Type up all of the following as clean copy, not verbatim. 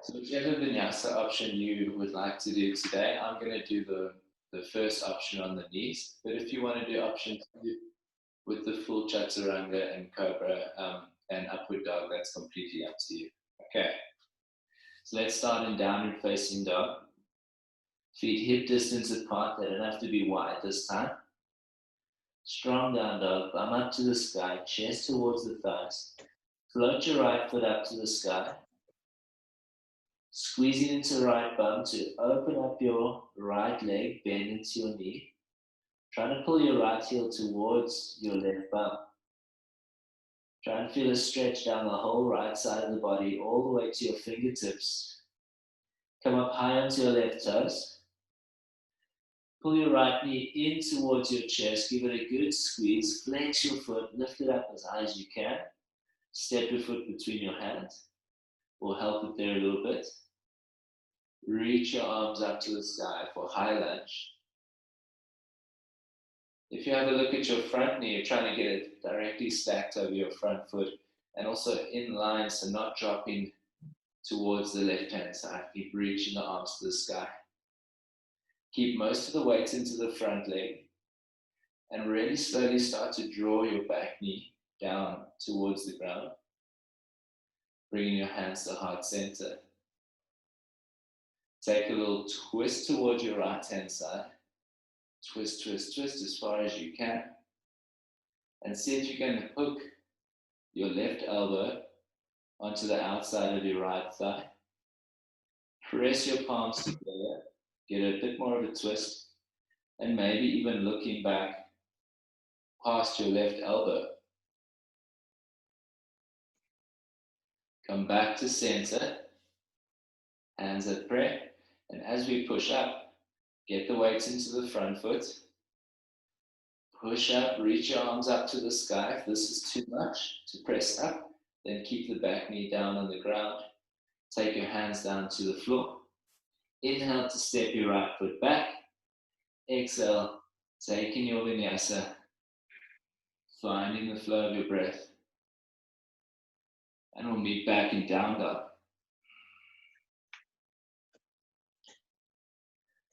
So whichever vinyasa option you would like to do today, I'm going to do the first option on the knees. But if you want to do option two with the full chaturanga and cobra and upward dog, that's completely up to you. Okay, so let's start in downward facing dog. Feet hip distance apart, they don't have to be wide this time. Strong down dog, bum up to the sky, chest towards the thighs. Float your right foot up to the sky. Squeezing into the right bum to open up your right leg, bend into your knee. Trying to pull your right heel towards your left bum. Try and feel a stretch down the whole right side of the body, all the way to your fingertips. Come up high onto your left toes. Pull your right knee in towards your chest. Give it a good squeeze. Flex your foot. Lift it up as high as you can. Step your foot between your hands. We'll help it there a little bit. Reach your arms up to the sky for high lunge. If you have a look at your front knee, you're trying to get it directly stacked over your front foot and also in line, so not dropping towards the left-hand side. Keep reaching the arms to the sky. Keep most of the weight into the front leg and really slowly start to draw your back knee down towards the ground, bringing your hands to heart center. Take a little twist towards your right-hand side. Twist, twist, twist as far as you can. And see if you can hook your left elbow onto the outside of your right thigh. Press your palms together. Get a bit more of a twist. And maybe even looking back past your left elbow. Come back to center. Hands at prayer. And as we push up, get the weight into the front foot. Push up, reach your arms up to the sky. If this is too much to press up, then keep the back knee down on the ground. Take your hands down to the floor. Inhale to step your right foot back. Exhale, taking your vinyasa, finding the flow of your breath. And we'll meet back in down dog.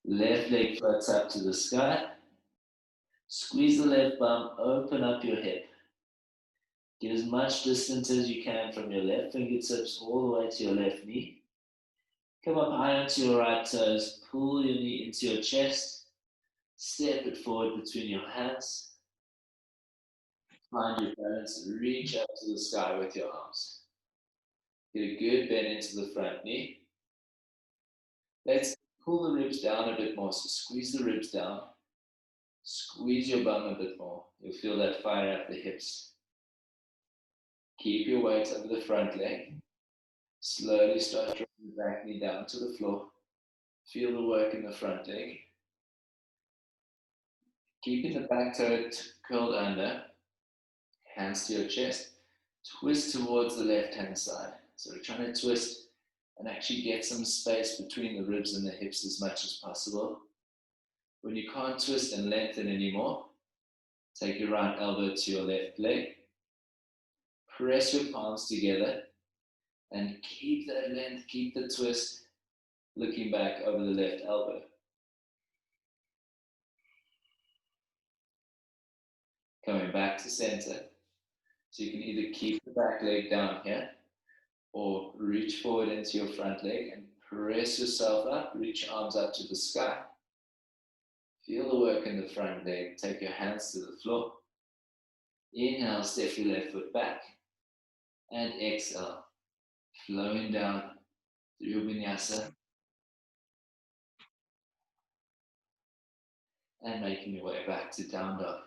Left leg floats up to the sky. Squeeze the left bum, open up your hip. Get as much distance as you can from your left fingertips all the way to your left knee. Come up high onto your right toes, pull your knee into your chest, step it forward between your hands. Find your balance, reach up to the sky with your arms. Get a good bend into the front knee. Let's pull the ribs down a bit more, so squeeze the ribs down. Squeeze your bum a bit more. You'll feel that fire at the hips. Keep your weight over the front leg. Slowly start drawing the back knee down to the floor. Feel the work in the front leg. Keeping the back toe curled under. Hands to your chest. Twist towards the left-hand side. So we're trying to twist and actually get some space between the ribs and the hips as much as possible. When you can't twist and lengthen anymore, take your right elbow to your left leg. Press your palms together and keep that length, keep the twist, looking back over the left elbow. Coming back to center. So you can either keep the back leg down here or reach forward into your front leg and press yourself up, reach your arms up to the sky. Feel the work in the front leg. Take your hands to the floor. Inhale, step your left foot back. And exhale, flowing down through your vinyasa. And making your way back to down dog.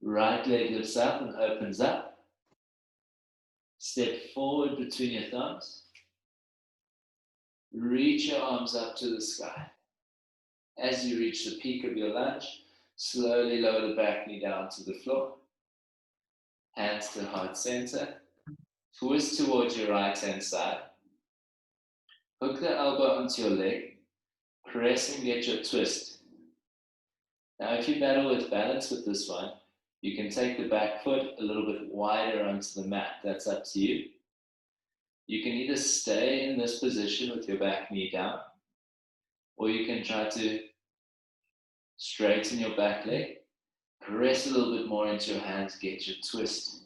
Right leg lifts up and opens up. Step forward between your thumbs. Reach your arms up to the sky. As you reach the peak of your lunge, slowly lower the back knee down to the floor. Hands to heart center. Twist towards your right hand side. Hook the elbow onto your leg. Press and get your twist. Now if you battle with balance with this one, you can take the back foot a little bit wider onto the mat. That's up to you. You can either stay in this position with your back knee down, or you can try to straighten your back leg, press a little bit more into your hands, get your twist.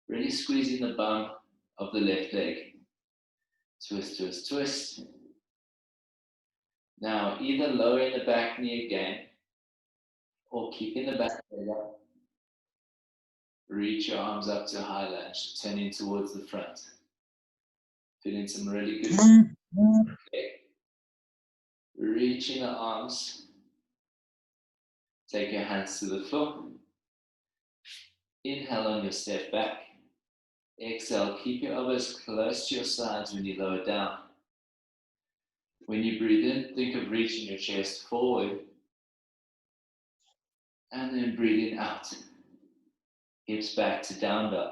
Really squeezing the bum of the left leg. Twist, twist, twist. Now, either lowering the back knee again, or keeping the back leg up. Reach your arms up to high lunge, turning towards the front. Feeling some really good. Okay. Reaching the arms. Take your hands to the floor. Inhale on your step back. Exhale, keep your elbows close to your sides when you lower down. When you breathe in, think of reaching your chest forward. And then breathing out. Hips back to down dog.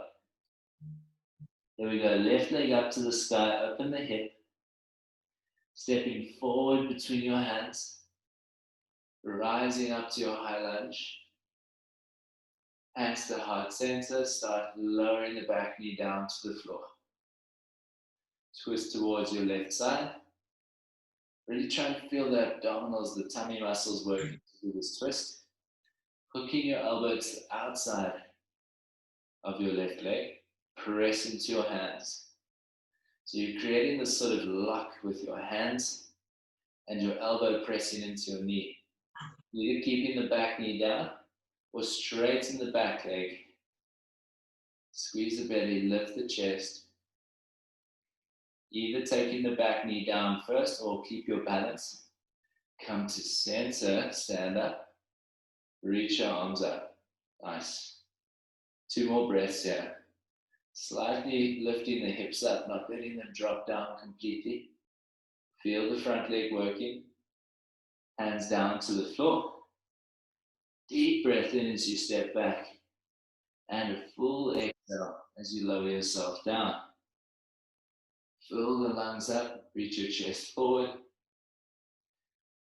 Here we go. Left leg up to the sky. Open the hip. Stepping forward between your hands. Rising up to your high lunge. Hands to heart center. Start lowering the back knee down to the floor. Twist towards your left side. Really try and feel the abdominals, the tummy muscles working through this twist. Hooking your elbow to the outside of your left leg. Press into your hands. So you're creating this sort of lock with your hands and your elbow pressing into your knee. Either keeping the back knee down or straighten the back leg. Squeeze the belly, lift the chest. Either taking the back knee down first or keep your balance. Come to center, stand up. Reach your arms up. Nice. 2 more breaths here. Slightly lifting the hips up, not letting them drop down completely. Feel the front leg working. Hands down to the floor. Deep breath in as you step back. And a full exhale as you lower yourself down. Fill the lungs up, reach your chest forward.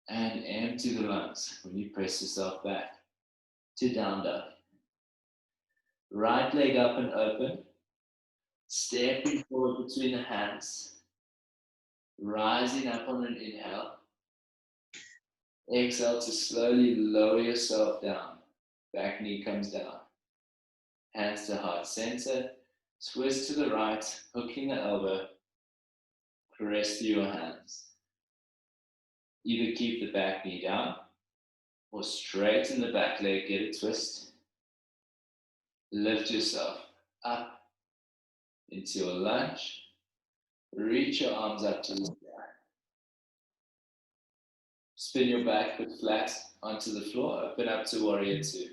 And empty the lungs when you press yourself back to down dog. Right leg up and open. Stepping forward between the hands. Rising up on an inhale. Exhale to slowly lower yourself down. Back knee comes down. Hands to heart center. Twist to the right, hooking the elbow. Press through your hands. Either keep the back knee down or straighten the back leg, get a twist. Lift yourself up into your lunge. Reach your arms up to the sky. Spin your back foot flat onto the floor. Open up to warrior 2.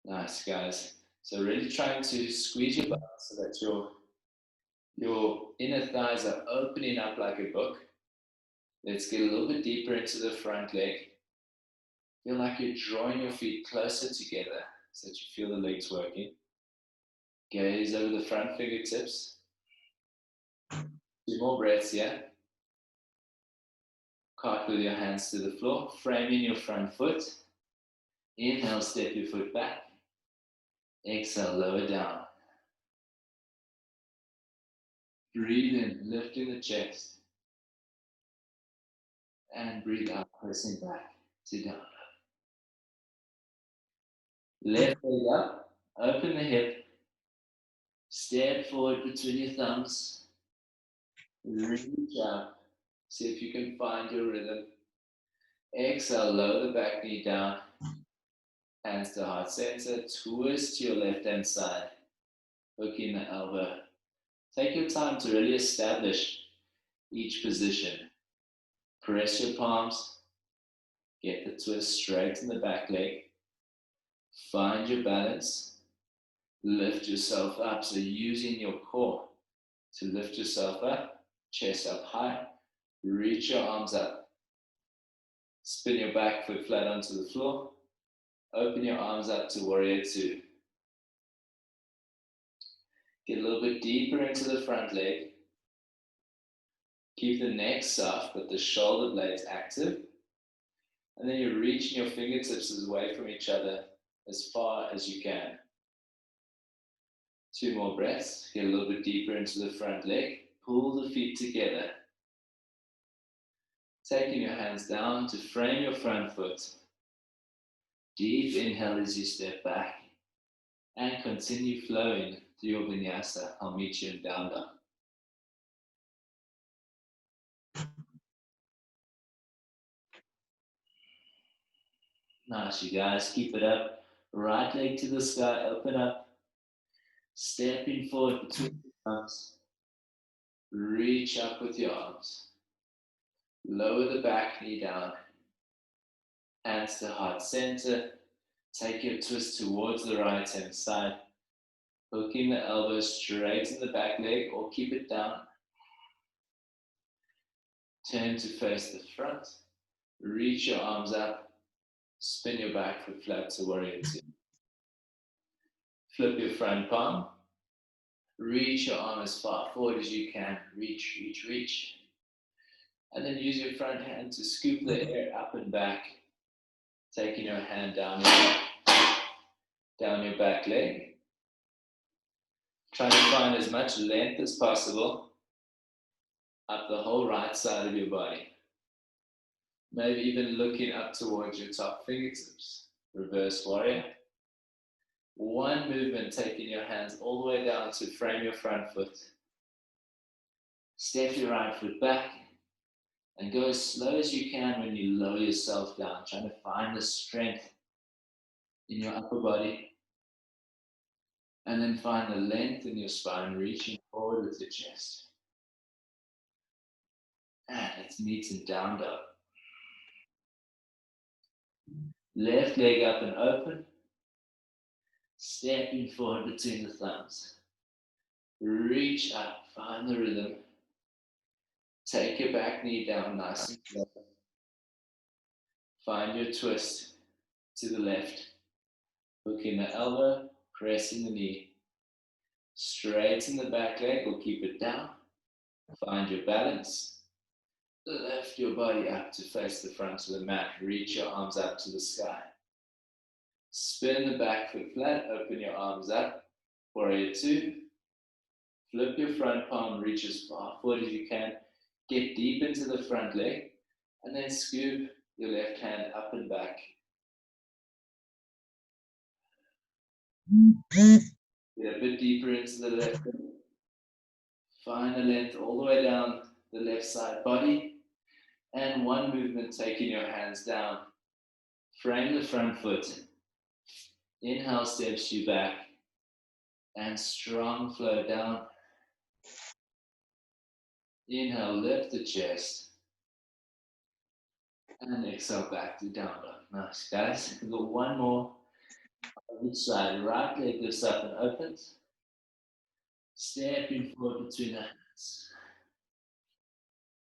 Nice, guys. So really trying to squeeze your butt so that your inner thighs are opening up like a book. Let's get a little bit deeper into the front leg. Feel like you're drawing your feet closer together so that you feel the legs working. Gaze over the front fingertips. 2 more breaths here. Cartwheel your hands to the floor, framing your front foot. Inhale, step your foot back. Exhale, lower down. Breathe in, lifting the chest. And breathe out, pressing back to down. Left leg up, open the hip. Step forward between your thumbs. Reach up. See if you can find your rhythm. Exhale, lower the back knee down. Hands to heart center. Twist to your left hand side. Hooking the elbow. Take your time to really establish each position. Press your palms. Get the twist straight in the back leg. Find your balance. Lift yourself up. So using your core to lift yourself up. Chest up high. Reach your arms up. Spin your back foot flat onto the floor. Open your arms up to warrior 2. Get a little bit deeper into the front leg. Keep the neck soft, but the shoulder blades active. And then you're reaching your fingertips away from each other as far as you can. 2 more breaths. Get a little bit deeper into the front leg. Pull the feet together. Taking your hands down to frame your front foot. Deep inhale as you step back. And continue flowing through your vinyasa. I'll meet you in down dog. Nice, you guys. Keep it up. Right leg to the sky. Open up. Stepping forward between the arms. Reach up with your arms. Lower the back knee down. Hands to heart center. Take your twist towards the right hand side. Hooking the elbows straight in the back leg or keep it down. Turn to face the front. Reach your arms up. Spin your back foot flat to warrior two. Flip your front palm. Reach your arm as far forward as you can. Reach, reach, reach. And then use your front hand to scoop the air up and back. Taking your hand down your back leg. Try to find as much length as possible up the whole right side of your body. Maybe even looking up towards your top fingertips. Reverse warrior. One movement, taking your hands all the way down to frame your front foot. Step your right foot back and go as slow as you can when you lower yourself down, trying to find the strength in your upper body. And then find the length in your spine, reaching forward with your chest. And let's meet in down dog. Left leg up and open. Stepping forward between the thumbs. Reach up, find the rhythm. Take your back knee down nice and slow. Find your twist to the left. Hooking the elbow, pressing the knee. Straighten the back leg or keep it down. Find your balance. Lift your body up to face the front of the mat. Reach your arms up to the sky. Spin the back foot flat, open your arms up. Warrior two. Flip your front palm, reach as far forward as you can. Get deep into the front leg. And then scoop your left hand up and back. Get a bit deeper into the left leg. Find the length all the way down the left side body. And one movement, taking your hands down. Frame the front foot. Inhale steps you back. And strong flow down. Inhale, lift the chest. And exhale back to down dog. Nice, guys. We've got one more on each side. Right leg lifts up and opens. Stepping forward between the hands.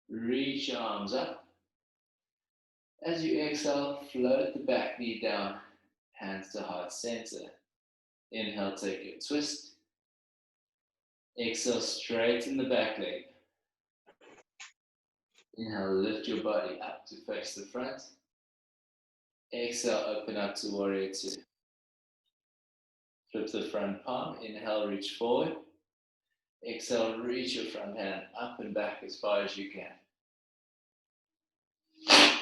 Reach your arms up. As you exhale, float the back knee down. Hands to heart center. Inhale, take your twist. Exhale, straighten the back leg. Inhale, lift your body up to face the front. Exhale, open up to warrior two. Flip the front palm. Inhale, reach forward. Exhale, reach your front hand up and back as far as you can.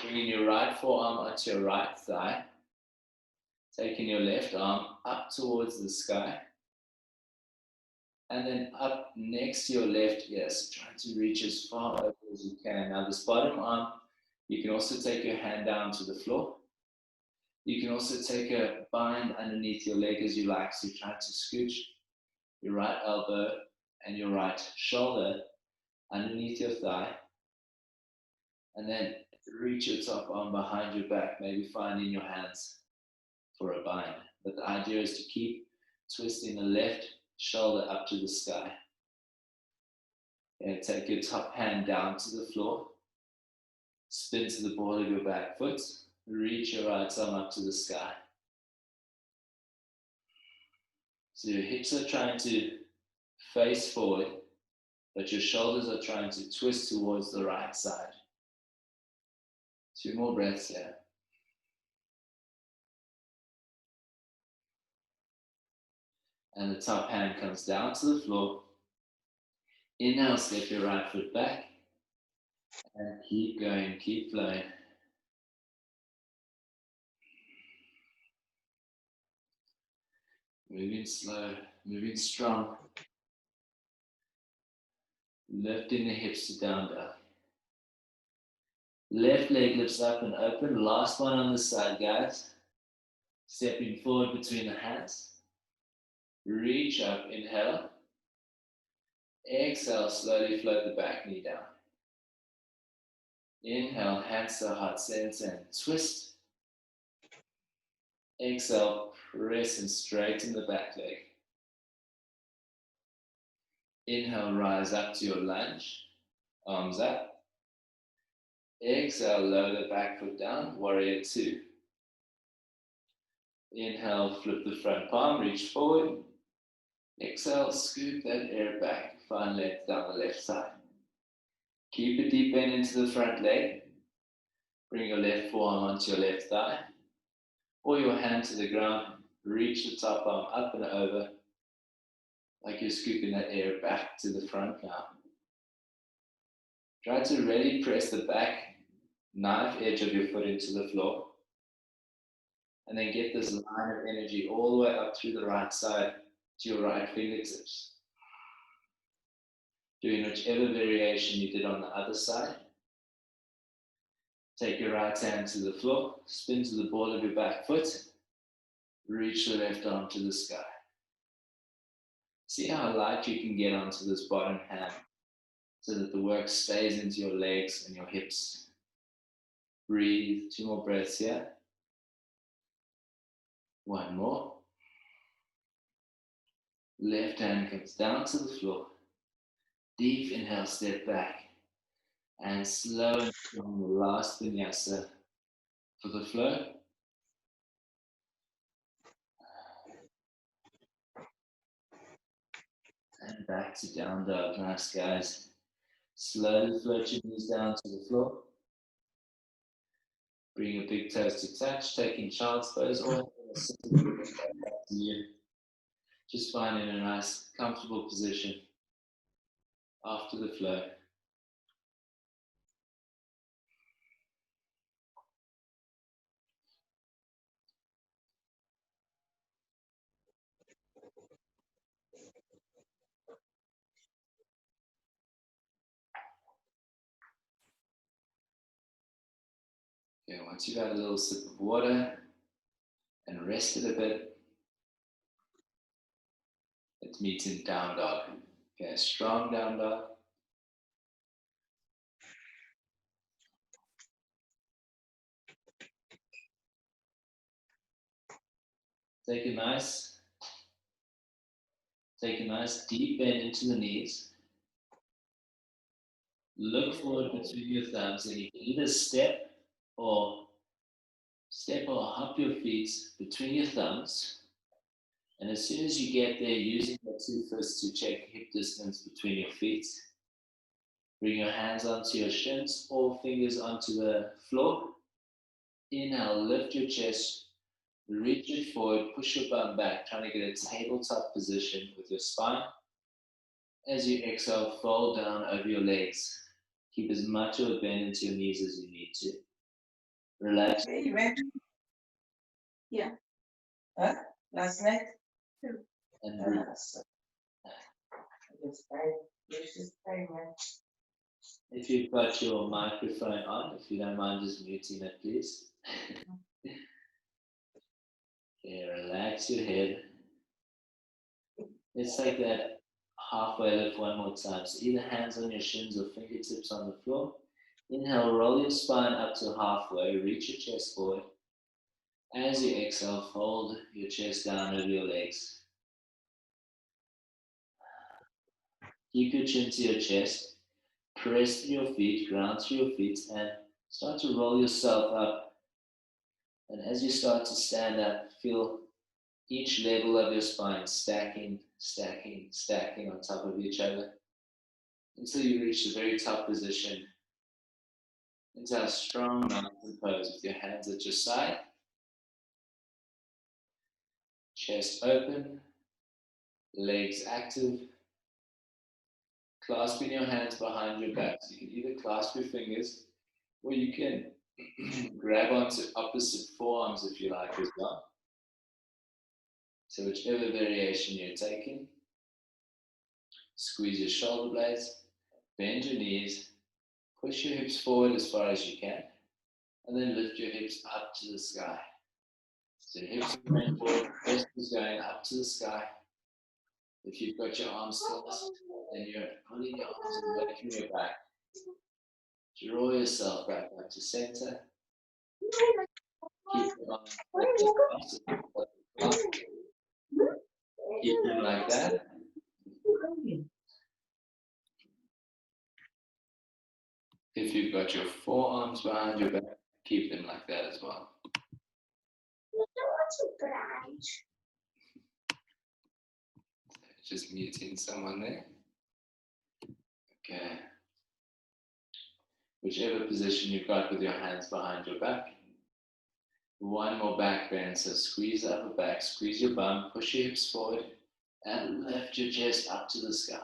Bringing your right forearm onto your right thigh. Taking your left arm up towards the sky. And then up next to your left ear. So try to reach as far over as you can. Now this bottom arm, you can also take your hand down to the floor. You can also take a bind underneath your leg as you like. So try to scooch your right elbow and your right shoulder underneath your thigh. And then reach your top arm behind your back, maybe finding your hands for a bind. But the idea is to keep twisting the left shoulder up to the sky. And take your top hand down to the floor. Spin to the ball of your back foot. Reach your right arm up to the sky. So your hips are trying to face forward, but your shoulders are trying to twist towards the right side. 2 more breaths here. and the top hand comes down to the floor. Inhale, step your right foot back, and keep going, keep flowing. Moving slow, moving strong. Lifting the hips to down dog. Left leg lifts up and open. Last one on this side, guys. Stepping forward between the hands. Reach up, inhale. Exhale, slowly float the back knee down. Inhale, hands to heart center and twist. Exhale, press and straighten the back leg. Inhale, rise up to your lunge. Arms up. Exhale, lower the back foot down. Warrior two. Inhale, flip the front palm, reach forward. Exhale, scoop that air back. Find length down the left side. Keep a deep bend into the front leg. Bring your left forearm onto your left thigh. Or your hand to the ground. Reach the top arm up and over. Like you're scooping that air back to the front now. Try to really press the back knife edge of your foot into the floor. And then get this line of energy all the way up through the right side to your right fingertips. Doing whichever variation you did on the other side. Take your right hand to the floor, spin to the ball of your back foot, reach the left arm to the sky. See how light you can get onto this bottom hand so that the work stays into your legs and your hips. Breathe, 2 more breaths here. 1 more. Left hand comes down to the floor. Deep inhale, step back. And slow and strong, the last vinyasa for the flow. And back to down dog. Nice, guys. Slowly float your knees down to the floor. Bring your big toes to touch, taking child's pose or back to you. Just finding a nice, comfortable position after the flow. Okay, once you've had a little sip of water and rested a bit, let's meet in down dog. Okay, strong down dog. Take a nice deep bend into the knees. Look forward between your thumbs and you can either step or hop your feet between your thumbs. And as soon as you get there, using your 2 fists to check hip distance between your feet, bring your hands onto your shins or fingers onto the floor. Inhale, lift your chest, reach it forward, push your bum back, trying to get a tabletop position with your spine. As you exhale, fold down over your legs. Keep as much of a bend into your knees as you need to. Relax. Okay, you went? Yeah. Huh? Last night? And breathe. If you've got your microphone on, if you don't mind just muting it, please. Okay, relax your head. Let's take that halfway lift one more time. So either hands on your shins or fingertips on the floor. Inhale, roll your spine up to halfway, reach your chest forward. As you exhale, fold your chest down over your legs. Keep your chin to your chest. Press through your feet, ground through your feet, and start to roll yourself up. And as you start to stand up, feel each level of your spine stacking, stacking, stacking on top of each other until you reach the very top position into a strong mountain pose with your hands at your side, chest open, legs active, clasping your hands behind your back. So you can either clasp your fingers or you can grab onto opposite forearms if you like as well. So whichever variation you're taking, squeeze your shoulder blades, bend your knees, push your hips forward as far as you can, and then lift your hips up to the sky. So your hips are going forward, chest is going up to the sky. If you've got your arms clasped, then you're pulling your arms away from your back. Draw yourself back up to center. Keep your arms clasped. Keep them like that. If you've got your forearms behind your back, keep them like that as well. Just muting someone there. Okay. Whichever position you've got with your hands behind your back. One more back bend. So squeeze the upper back, squeeze your bum, push your hips forward, and lift your chest up to the sky.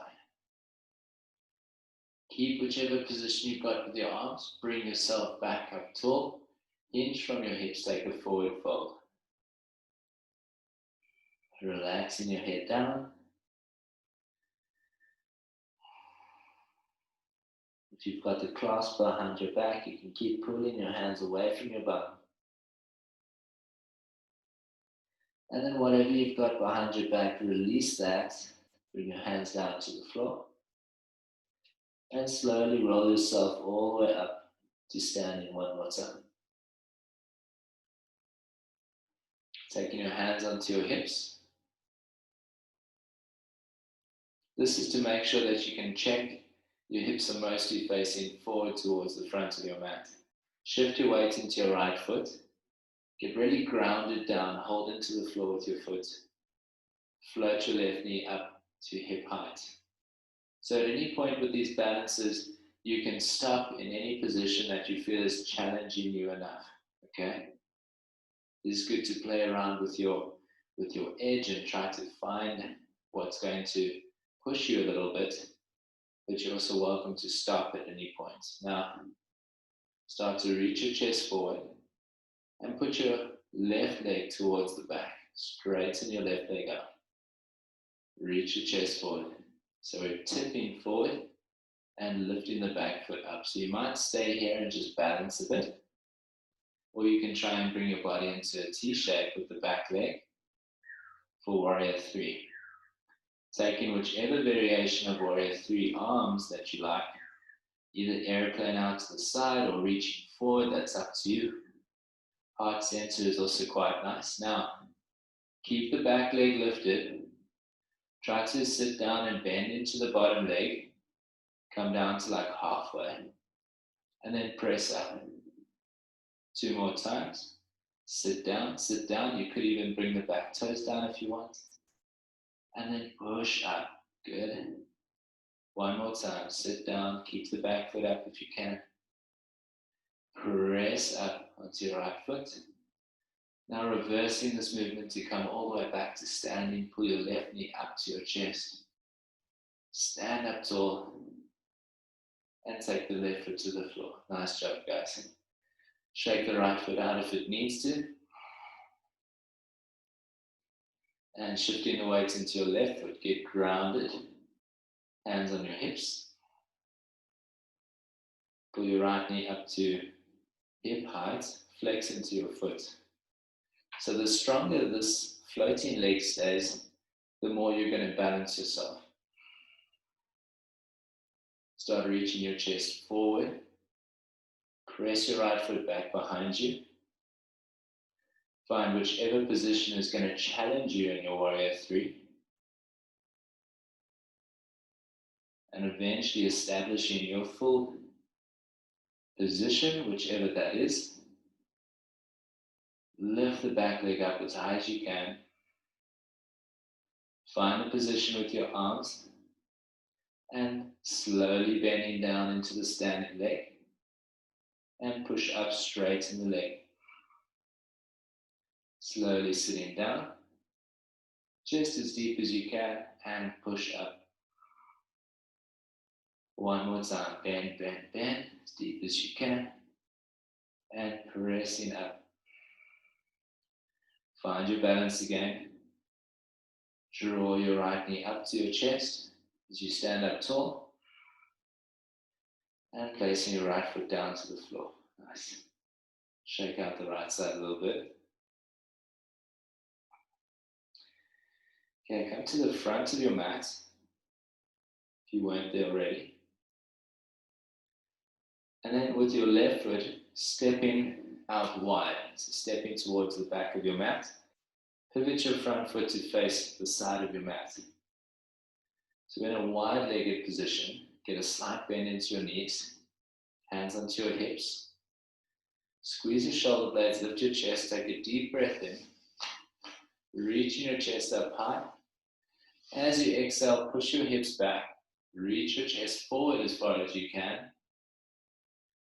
Keep whichever position you've got with your arms. Bring yourself back up tall. Hinge from your hips, take a forward fold. Relaxing your head down. If you've got the clasp behind your back, you can keep pulling your hands away from your bum. And then whatever you've got behind your back, release that. Bring your hands down to the floor. And slowly roll yourself all the way up to standing one more time. Taking your hands onto your hips. This is to make sure that you can check your hips are mostly facing forward towards the front of your mat. Shift your weight into your right foot. Get really grounded down. Hold into the floor with your foot. Float your left knee up to hip height. So at any point with these balances, you can stop in any position that you feel is challenging you enough. Okay? It's good to play around with your edge and try to find what's going to push you a little bit, but you're also welcome to stop at any point. Now, start to reach your chest forward and put your left leg towards the back. Straighten your left leg up. Reach your chest forward. So we're tipping forward and lifting the back foot up. So you might stay here and just balance a bit, or you can try and bring your body into a T shape with the back leg for Warrior 3. Taking whichever variation of Warrior 3 arms that you like, either airplane out to the side or reaching forward, that's up to you. Heart center is also quite nice. Now, keep the back leg lifted. Try to sit down and bend into the bottom leg. Come down to like halfway. And then press up. 2 more times. Sit down, sit down. You could even bring the back toes down if you want. And then push up. Good. 1 more time. Sit down. Keep the back foot up if you can. Press up onto your right foot. Now reversing this movement to come all the way back to standing. Pull your left knee up to your chest. Stand up tall. And take the left foot to the floor. Nice job, guys. Shake the right foot out if it needs to. And shifting the weight into your left foot. Get grounded. Hands on your hips. Pull your right knee up to hip height. Flex into your foot. So the stronger this floating leg stays, the more you're going to balance yourself. Start reaching your chest forward. Press your right foot back behind you. Find whichever position is going to challenge you in your Warrior 3. And eventually establishing your full position, whichever that is. Lift the back leg up as high as you can. Find a position with your arms. And slowly bending down into the standing leg. And push up, straighten the leg. Slowly sitting down. Chest as deep as you can and push up. One more time, bend, bend, bend, as deep as you can, and pressing up. Find your balance again. Draw your right knee up to your chest as you stand up tall, and placing your right foot down to the floor. Nice. Shake out the right side a little bit. Okay, come to the front of your mat, if you weren't there already. And then with your left foot, stepping out wide. So stepping towards the back of your mat. Pivot your front foot to face the side of your mat. So in a wide-legged position, get a slight bend into your knees, hands onto your hips. Squeeze your shoulder blades, lift your chest, take a deep breath in. Reaching your chest up high. As you exhale, push your hips back. Reach your chest forward as far as you can.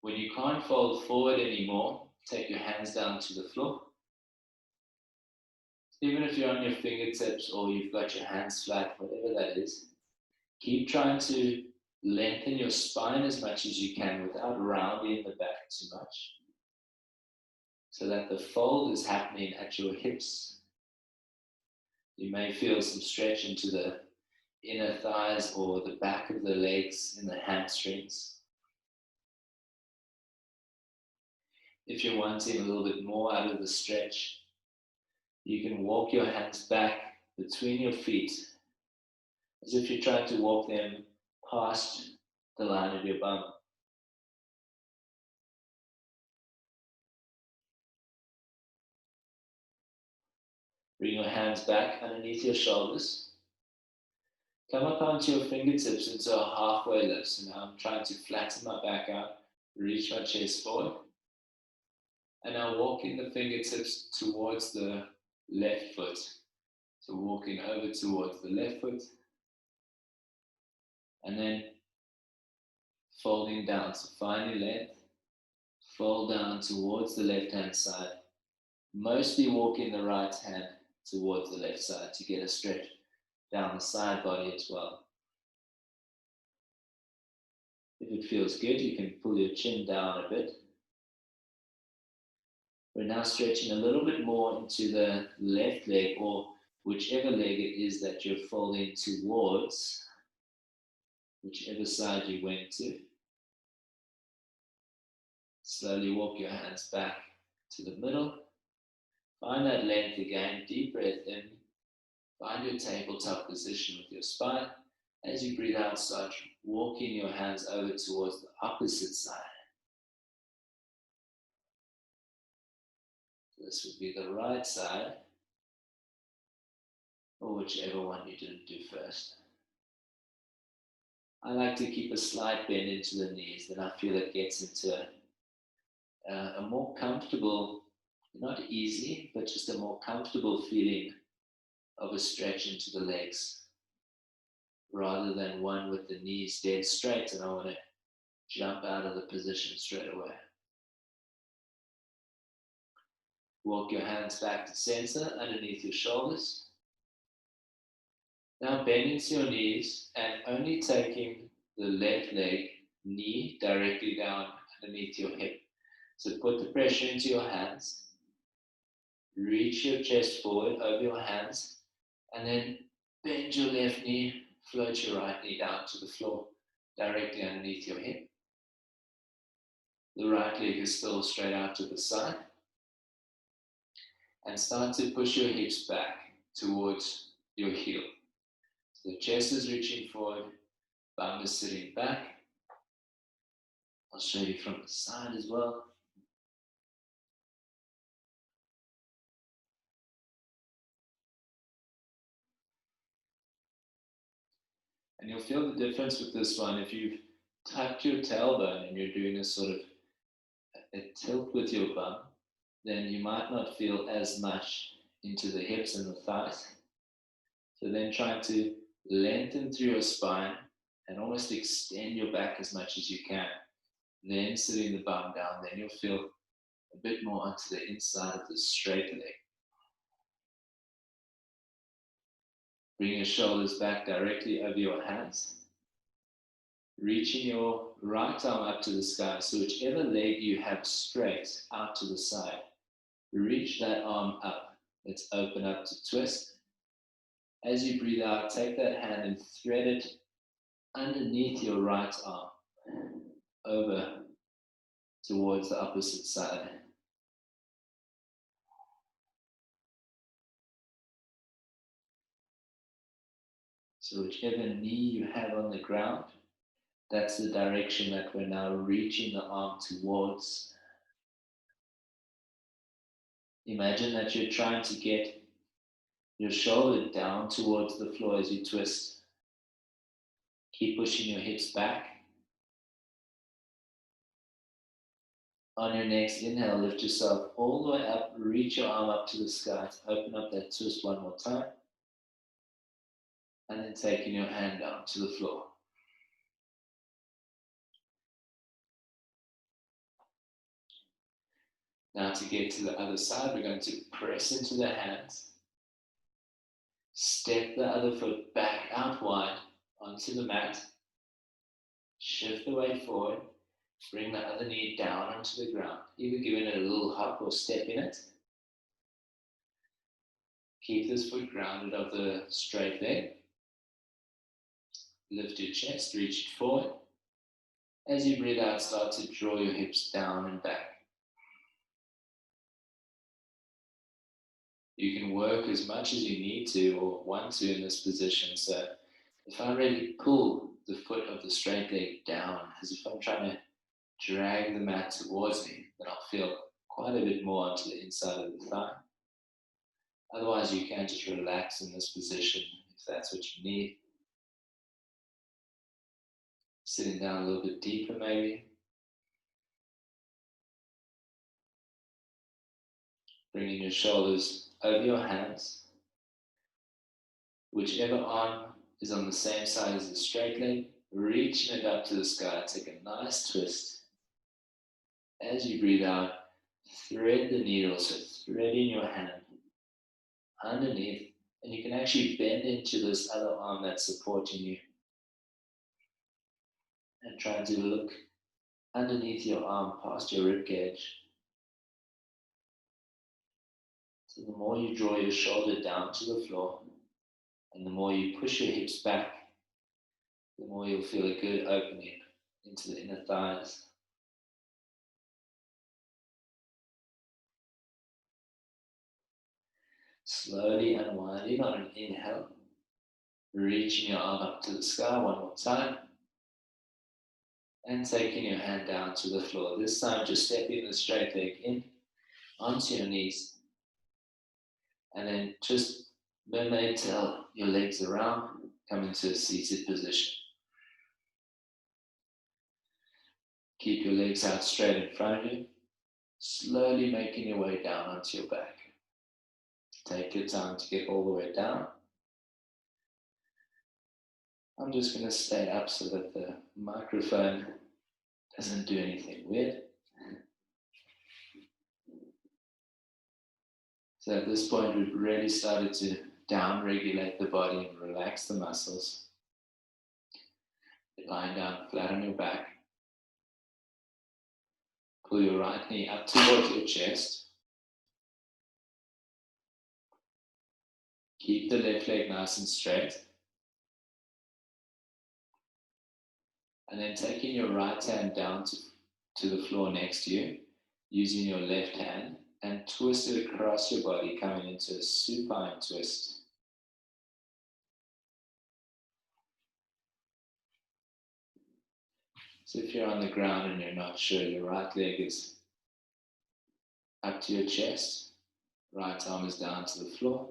When you can't fold forward anymore, take your hands down to the floor. Even if you're on your fingertips or you've got your hands flat, whatever that is, keep trying to lengthen your spine as much as you can without rounding the back too much, so that the fold is happening at your hips. You may feel some stretch into the inner thighs or the back of the legs in the hamstrings. If you're wanting a little bit more out of the stretch, you can walk your hands back between your feet as if you're trying to walk them past the line of your bum. Bring your hands back underneath your shoulders. Come up onto your fingertips into a halfway lift. So now I'm trying to flatten my back out, reach my chest forward. And now walking the fingertips towards the left foot. So walking over towards the left foot. And then folding down. So find your length. Fold down towards the left-hand side. Mostly walking the right hand towards the left side to get a stretch down the side body as well. If it feels good, you can pull your chin down a bit. We're now stretching a little bit more into the left leg, or whichever leg it is that you're folding towards, whichever side you went to. Slowly walk your hands back to the middle. Find that length again, deep breath in. Find your tabletop position with your spine. As you breathe out, start walking your hands over towards the opposite side. This would be the right side, or whichever one you didn't do first. I like to keep a slight bend into the knees, then I feel it gets into a more comfortable, not easy, but just a more comfortable feeling of a stretch into the legs, rather than one with the knees dead straight and I want to jump out of the position straight away. Walk your hands back to center underneath your shoulders. Now bend into your knees and only taking the left leg knee directly down underneath your hip. So put the pressure into your hands. Reach your chest forward over your hands and then bend your left knee, float your right knee down to the floor directly underneath your hip. The right leg is still straight out to the side. And start to push your hips back towards your heel. So the chest is reaching forward, bum is sitting back. I'll show you from the side as well. And you'll feel the difference with this one. If you've tucked your tailbone and you're doing a sort of a tilt with your bum, then you might not feel as much into the hips and the thighs. So then try to lengthen through your spine and almost extend your back as much as you can. Then sitting the bum down, then you'll feel a bit more onto the inside of the straight leg. Bring your shoulders back directly over your hands. Reaching your right arm up to the sky, so whichever leg you have straight out to the side, reach that arm up. Let's open up to twist. As you breathe out, take that hand and thread it underneath your right arm over towards the opposite side. So whichever knee you have on the ground, that's the direction that we're now reaching the arm towards. Imagine that you're trying to get your shoulder down towards the floor as you twist. Keep pushing your hips back. On your next inhale, lift yourself all the way up, reach your arm up to the sky. Open up that twist one more time. And then taking your hand down to the floor. Now to get to the other side, we're going to press into the hands. Step the other foot back out wide onto the mat. Shift the weight forward. Bring the other knee down onto the ground. Either giving it a little hop or step in it. Keep this foot grounded of the straight leg. Lift your chest, reach it forward. As you breathe out, start to draw your hips down and back. You can work as much as you need to or want to in this position. So if I really pull the foot of the straight leg down, as if I'm trying to drag the mat towards me, then I'll feel quite a bit more onto the inside of the thigh. Otherwise, you can just relax in this position if that's what you need. Sitting down a little bit deeper maybe. Bringing your shoulders over your hands. Whichever arm is on the same side as the straight leg, reaching it up to the sky. Take a nice twist. As you breathe out, thread the needle, so threading your hand underneath, and you can actually bend into this other arm that's supporting you. And try to look underneath your arm past your rib cage. So the more you draw your shoulder down to the floor, and the more you push your hips back, the more you'll feel a good opening into the inner thighs. Slowly unwinding on an inhale, reaching your arm up to the sky one more time, and taking your hand down to the floor. This time just stepping the straight leg in onto your knees, and then just mermaid tail your legs around, come into a seated position. Keep your legs out straight in front of you, slowly making your way down onto your back. Take your time to get all the way down. I'm just going to stay up so that the microphone doesn't do anything weird. So at this point, we've really started to down-regulate the body and relax the muscles. You're lying down flat on your back. Pull your right knee up towards your chest. Keep the left leg nice and straight. And then taking your right hand down to the floor next to you, using your left hand, and twist it across your body, coming into a supine twist. So if you're on the ground and you're not sure, your right leg is up to your chest, right arm is down to the floor,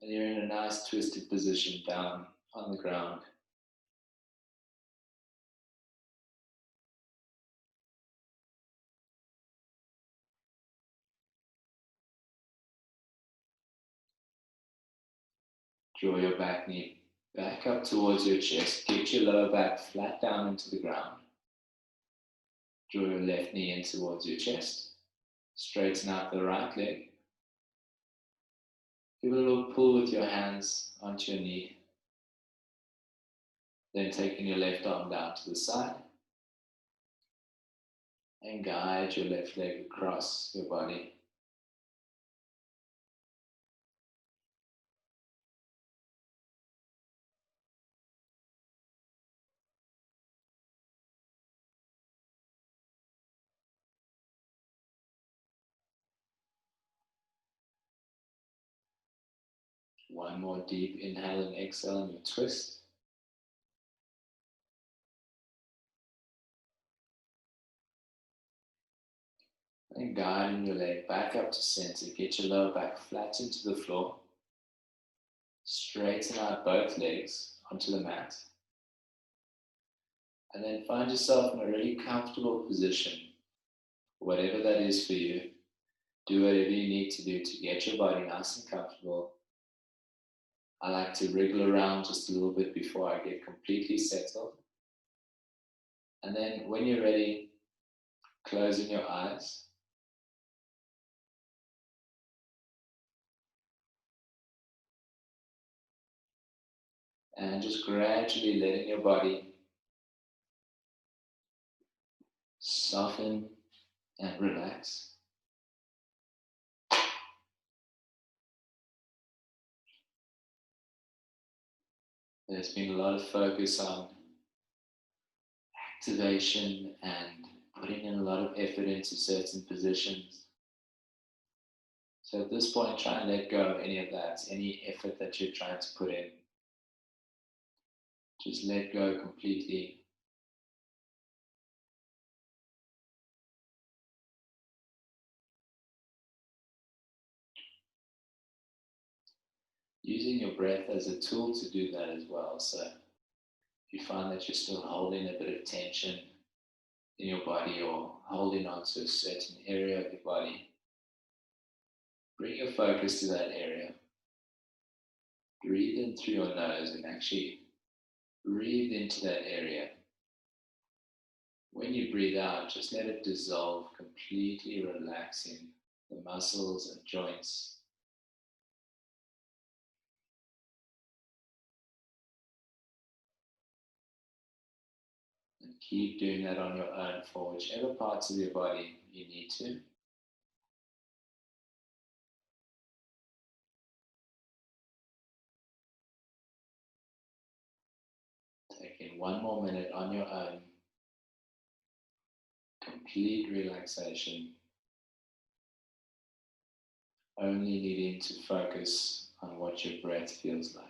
and you're in a nice twisted position down on the ground. Draw your back knee back up towards your chest. Get your lower back flat down into the ground. Draw your left knee in towards your chest. Straighten out the right leg. Give it a little pull with your hands onto your knee. Then taking your left arm down to the side and guide your left leg across your body. One more deep inhale and exhale and you twist. And guiding your leg back up to center. Get your lower back flat into the floor. Straighten out both legs onto the mat. And then find yourself in a really comfortable position. Whatever that is for you. Do whatever you need to do to get your body nice and comfortable. I like to wriggle around just a little bit before I get completely settled. And then when you're ready, closing your eyes. And just gradually letting your body soften and relax. There's been a lot of focus on activation and putting in a lot of effort into certain positions. So at this point, try and let go of any of that, any effort that you're trying to put in. Just let go completely. Using your breath as a tool to do that as well. So if you find that you're still holding a bit of tension in your body or holding on to a certain area of your body, bring your focus to that area. Breathe in through your nose and actually breathe into that area. When you breathe out, just let it dissolve, completely relaxing the muscles and joints. And keep doing that on your own for whichever parts of your body you need to. Taking one more minute on your own. Complete relaxation. Only needing to focus on what your breath feels like.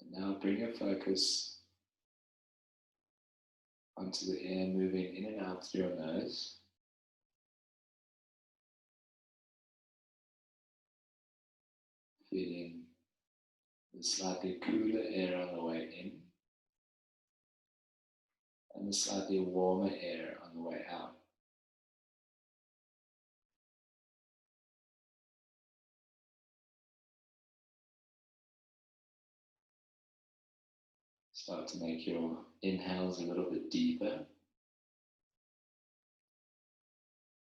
And now bring your focus onto the air moving in and out through your nose. Feeling the slightly cooler air on the way in and the slightly warmer air on the way out. Start to make your inhales a little bit deeper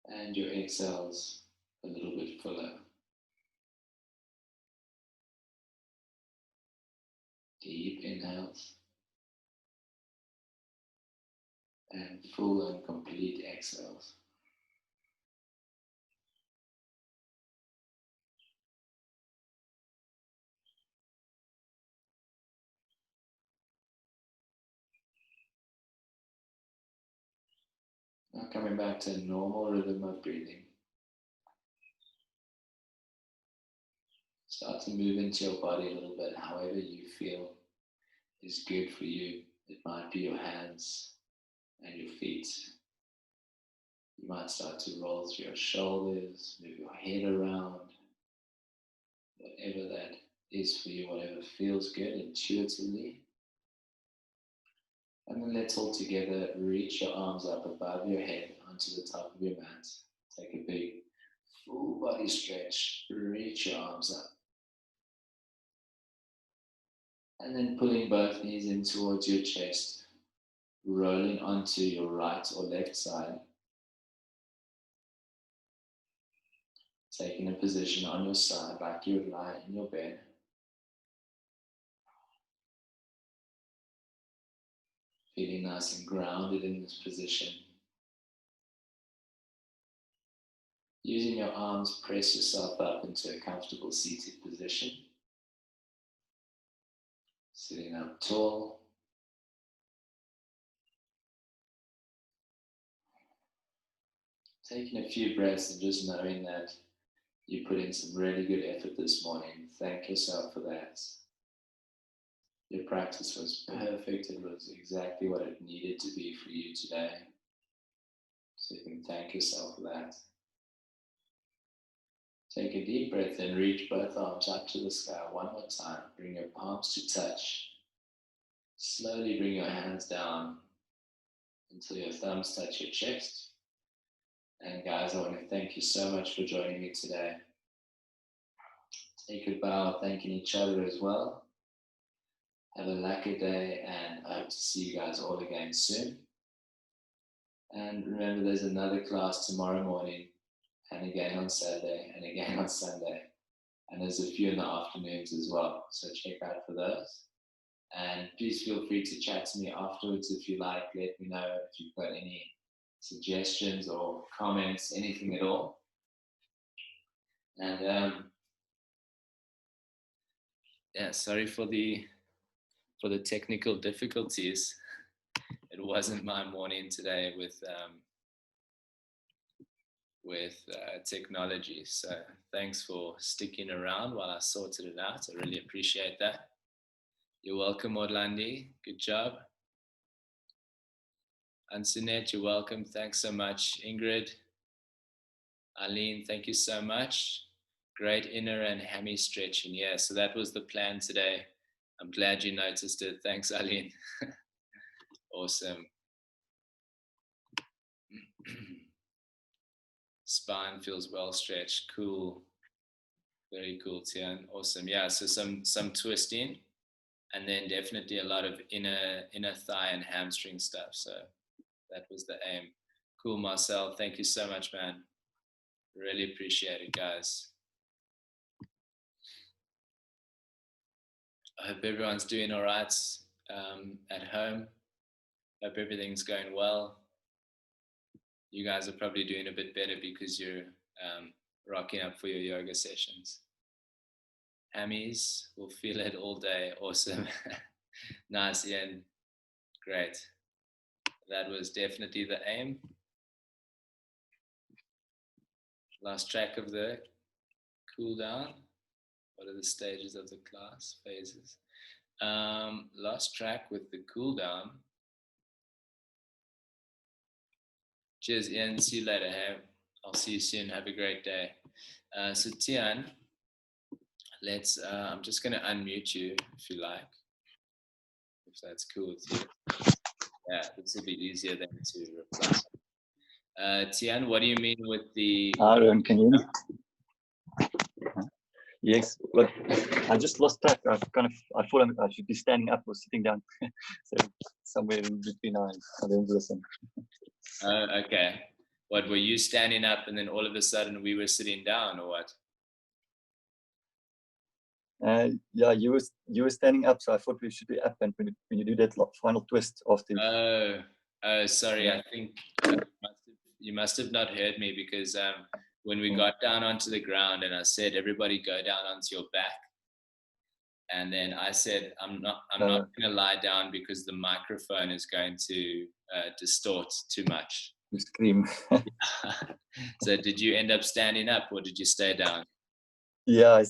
and your exhales a little bit fuller. Deep inhales and full and complete exhales. Now coming back to a normal rhythm of breathing. Start to move into your body a little bit, however you feel is good for you. It might be your hands and your feet. You might start to roll through your shoulders, move your head around, whatever that is for you, whatever feels good intuitively. And then let's all together reach your arms up above your head onto the top of your mat. Take a big full body stretch, reach your arms up. And then pulling both knees in towards your chest, rolling onto your right or left side. Taking a position on your side like you would lie in your bed. Feeling nice and grounded in this position. Using your arms, press yourself up into a comfortable seated position. Sitting up tall. Taking a few breaths and just knowing that you put in some really good effort this morning. Thank yourself for that. Your practice was perfect. It was exactly what it needed to be for you today. So you can thank yourself for that. Take a deep breath and reach both arms up to the sky one more time. Bring your palms to touch. Slowly bring your hands down until your thumbs touch your chest. And guys, I want to thank you so much for joining me today. Take a bow, thanking each other as well. Have a lucky day, and I hope to see you guys all again soon. And remember, there's another class tomorrow morning, and again on Saturday, and again on Sunday. And there's a few in the afternoons as well, so check out for those. And please feel free to chat to me afterwards if you like. Let me know if you've got any suggestions or comments, anything at all. And yeah, sorry for the technical difficulties. It wasn't my morning today with technology. So thanks for sticking around while I sorted it out. I really appreciate that. You're welcome, Orlandi. Good job. Antoinette, you're welcome. Thanks so much. Ingrid, Aline, thank you so much. Great inner and hammy stretching. Yeah, so that was the plan today. I'm glad you noticed it. Thanks, Aline. Awesome. Spine feels well stretched. Cool. Very cool, Tian. Awesome. Yeah, so some twisting, and then definitely a lot of inner thigh and hamstring stuff. So that was the aim. Cool, Marcel. Thank you so much, man. Really appreciate it, guys. I hope everyone's doing all right at home. Hope everything's going well. You guys are probably doing a bit better because you're rocking up for your yoga sessions. Hammies, will feel it all day. Awesome. Nice, Ian. Great. That was definitely the aim. Lost track of the cool down. What are the stages of the class? Phases. Lost track with the cool down. Cheers, Ian. See you later. Hey, I'll see you soon. Have a great day. So Tian, let's. I'm just going to unmute you if you like, if that's cool with you. Yeah, this will be easier than to reply. Tian, what do you mean with the? Aaron, can you hear me? Yes, but I just lost track. I thought I should be standing up or sitting down. So somewhere in between, I don't listen. Okay. What, were you standing up and then all of a sudden we were sitting down, or what? Yeah, you were standing up, so I thought we should be up. And when you do that final twist after. Oh, sorry. I think you must have not heard me, because when we got down onto the ground and I said, everybody go down onto your back. And then I said, I'm not going to lie down because the microphone is going to distort too much. You scream. So did you end up standing up or did you stay down? Yeah, I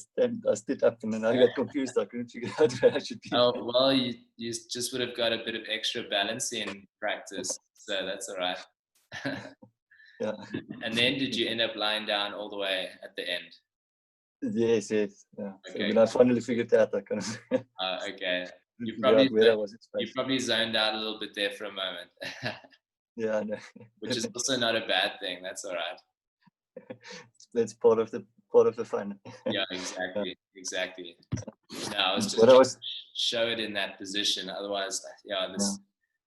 stood up and then I got confused. I couldn't figure out where I should be. Oh, well, you just would have got a bit of extra balancing practice, so that's all right. Yeah. And then did you end up lying down all the way at the end? Yes. Yeah. So Okay. when I finally figured out, I kind of Okay. You figured out where I was in you space. probably zoned out a little bit there for a moment. Yeah, I know. Which is also not a bad thing. That's all right. That's part of the fun. Yeah, exactly. No, I was just What I was show it in that position. Otherwise,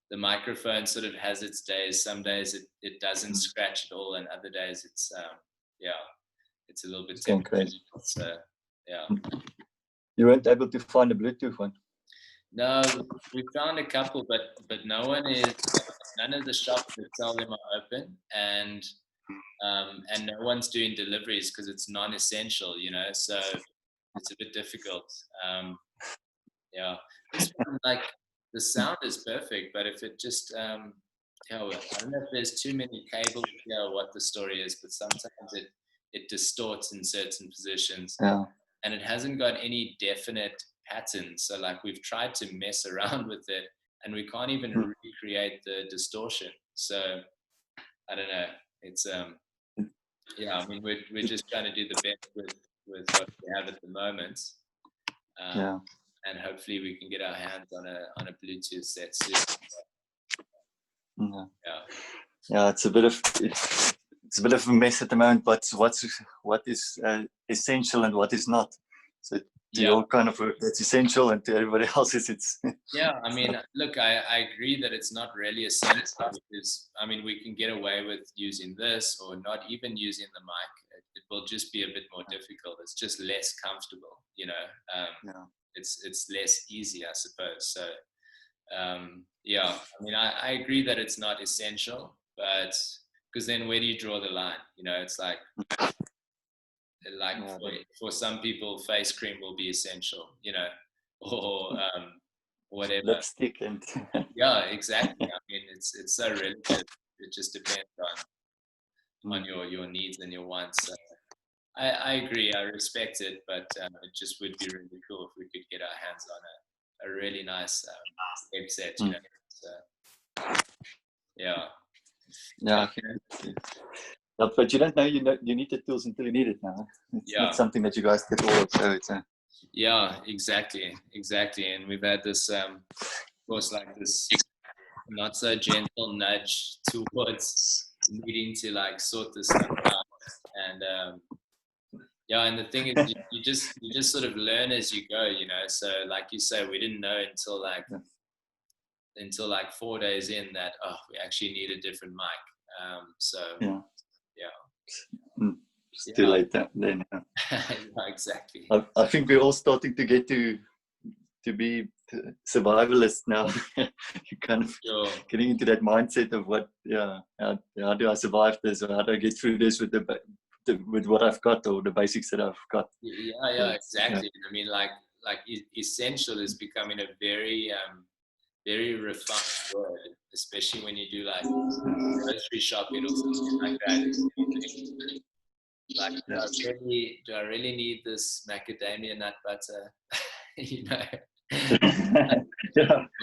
the microphone sort of has its days. Some days it doesn't scratch at all, and other days it's it's a little bit going crazy. So yeah. You weren't able to find a Bluetooth one? No, we found a couple, but none of the shops that sell them are open, and no one's doing deliveries because it's non-essential, so it's a bit difficult. Yeah, this one, like, the sound is perfect, but if it just I don't know if there's too many cables here or what the story is, but sometimes it distorts in certain positions. Yeah. And it hasn't got any definite pattern. So like we've tried to mess around with it and we can't even recreate the distortion. So I don't know. It's I mean we're just trying to do the best with what we have at the moment. And hopefully we can get our hands on a Bluetooth set soon. Yeah, it's a bit of a mess at the moment, but what is essential and what is not. So to your kind of work, that's essential, and to everybody else's, it's I mean, look, I agree that it's not really essential because I mean we can get away with using this or not even using the mic. It will just be a bit more difficult. It's just less comfortable, It's less easy, I suppose. So I mean, I agree that it's not essential, but because then where do you draw the line? It's like for some people, face cream will be essential, or whatever. Lipstick and yeah, exactly. I mean, it's so relative. It just depends on your needs and your wants. So I agree. I respect it, but it just would be really cool if we could get our hands on a really nice headset. So, but you don't know you need the tools until you need it now. It's not something that you guys get all of, so it's exactly. And we've had this of course like this not so gentle nudge towards needing to like sort this stuff out. And and the thing is you just sort of learn as you go, so like you say, we didn't know until like 4 days in that we actually need a different mic. It's too late then. Exactly. I think we're all starting to get to be survivalists now. You're kind of getting into that mindset of what how do I survive this, or how do I get through this with with what I've got, or the basics that I've got. Exactly. I mean, like essential is becoming a very very refined word, especially when you do like grocery shopping or something like that. Like, do I really need this macadamia nut butter?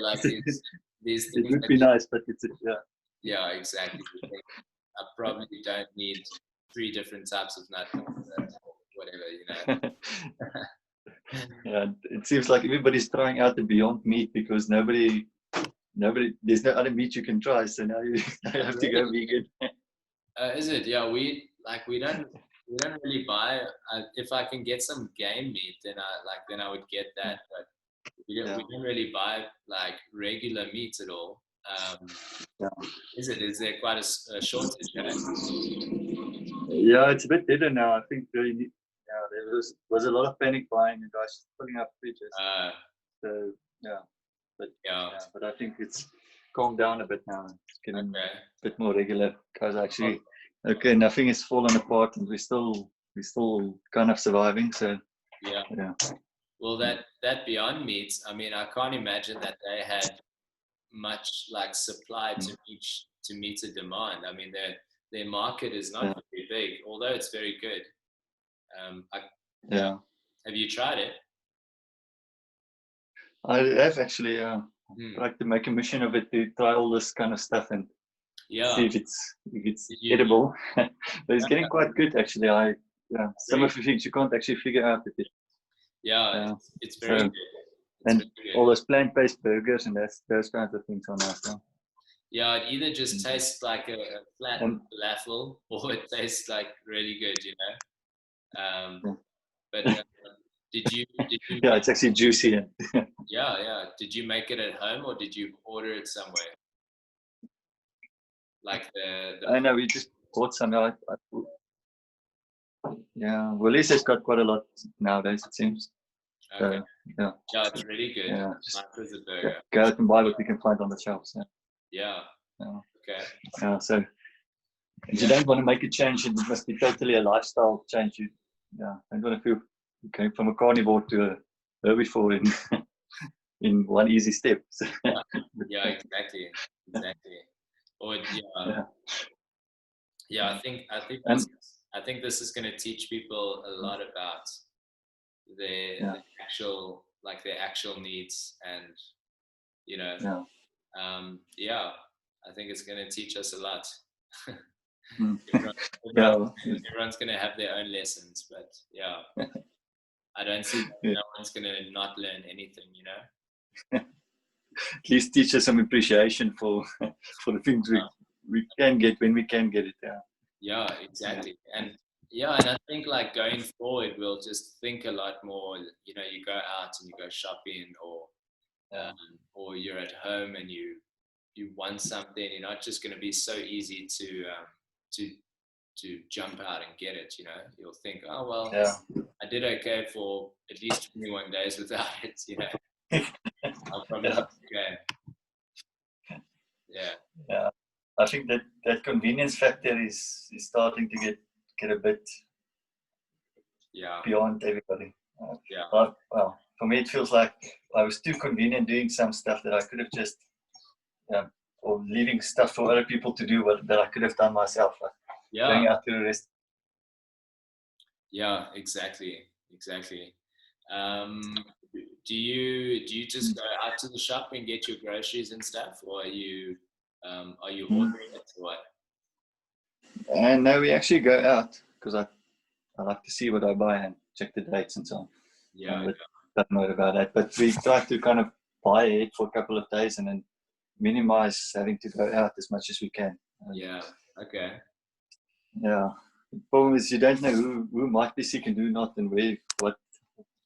Like these things. It would be nice, but it's Yeah, exactly. I probably don't need 3 different types of nut butter, whatever, it seems like everybody's trying out the Beyond Meat because nobody there's no other meat you can try, so now you have to go vegan. Is it? Yeah, we don't really buy. If I can get some game meat, then I would get that. But we don't really buy like regular meat at all. Is there quite a shortage? Yeah, it's a bit better now. I think there was a lot of panic buying and guys filling up fridges. But I think it's calmed down a bit now. It's getting a bit more regular. Because actually, nothing has fallen apart, and we're still kind of surviving. So Well, that Beyond Meat, I mean, I can't imagine that they had much like supply to meet the demand. I mean, their market is not very big, although it's very good. Yeah. Have you tried it? I have actually tried to make a mission of it to try all this kind of stuff and Yeah. see if it's Did you- edible. But it's getting quite good actually. Some of the things you can't actually figure out with it. Yeah, it's very So- good. It's And very good. all those plant-based burgers and those kinds of things are nice. Yeah. Yeah, it either just tastes like a flat And- falafel or it tastes like really good, you know. Yeah. But did you Yeah, it's actually juicy. And yeah. Did you make it at home or did you order it somewhere? Like the I know we just bought some. Yeah, Woolies has got quite a lot nowadays, it seems. okay. Yeah, Yeah, it's really good. yeah. Just Nice as a burger. go out and buy what we can find on the shelves. Yeah. Yeah. Yeah. Okay. So if you don't want to make a change, it must be totally a lifestyle change. I don't want to feel going from a carnivore to a herbivore in one easy step. So, Yeah, exactly. Or I think this is going to teach people a lot about their actual needs, and you know, I think it's going to teach us a lot. Everyone's going to have their own lessons, but I don't see no one's going to not learn anything, you know. At least teach us some appreciation for the things we can get when we can get it. Yeah, exactly. And I think like going forward, we'll just think a lot more. You know, you go out and you go shopping, or you're at home and you want something. You're not just going to be so easy to jump out and get it. You know, you'll think, oh well, I did okay for at least 21 days without it. You know, I'll probably be okay. Yeah, I think that convenience factor is starting to get a bit beyond everybody. Well, for me, it feels like I was too convenient doing some stuff that I could have just, or leaving stuff for other people to do that I could have done myself. Like going out to the rest. Yeah, exactly. Do you just go out to the shop and get your groceries and stuff, or are you ordering it or what? And now we actually go out because I like to see what I buy and check the dates and so on. Yeah. Don't know about that, but we try to kind of buy it for a couple of days and then minimize having to go out as much as we can. Yeah. Okay. Yeah. The problem is you don't know who might be sick and who not, and where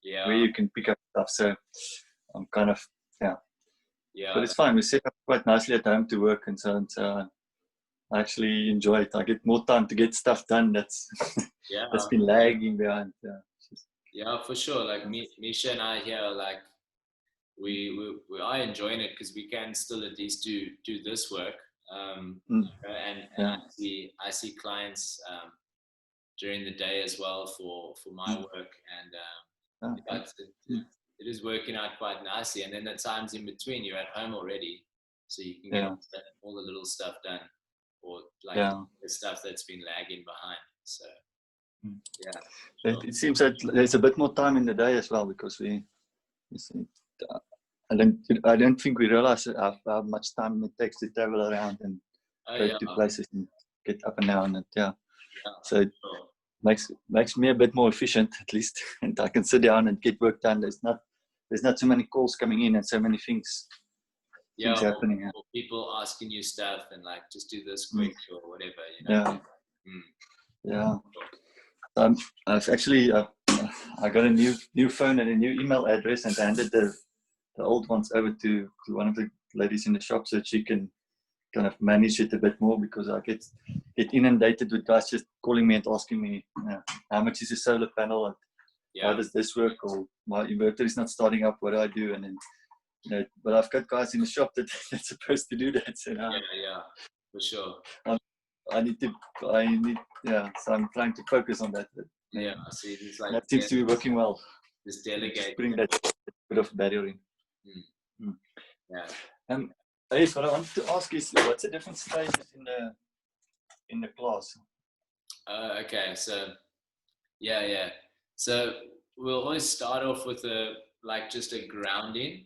you can pick up stuff. So I'm kind of but it's fine. We set up quite nicely at home to work and so on. So I actually enjoy it. I get more time to get stuff done that's been lagging behind. Yeah, for sure. Like Misha and I here, like we are enjoying it because we can still at least do this work. And I see clients during the day as well for my work, and it is working out quite nicely. And then the times in between, you're at home already, so you can get all the little stuff done, or like the stuff that's been lagging behind. So it seems that there's a bit more time in the day as well, because I don't think we realize how much time it takes to travel around and go to places and get up and down. And so it makes me a bit more efficient, at least, and I can sit down and get work done. There's not so many calls coming in and so many things happening. Or people asking you stuff and like, just do this quick or whatever, you know. I've actually I got a new phone and a new email address, and handed the old ones over to one of the ladies in the shop so that she can kind of manage it a bit more, because I get inundated with guys just calling me and asking me how much is a solar panel, and how does this work, or my inverter is not starting up, what do I do? And then but I've got guys in the shop that's supposed to do that. So for sure. So I'm trying to focus on that. See, it's like that seems to be working well. Just delegate. Bring that bit of barrier in. Yes, what I wanted to ask is, what's the different stages in the class? Okay, so So we'll always start off with just a grounding.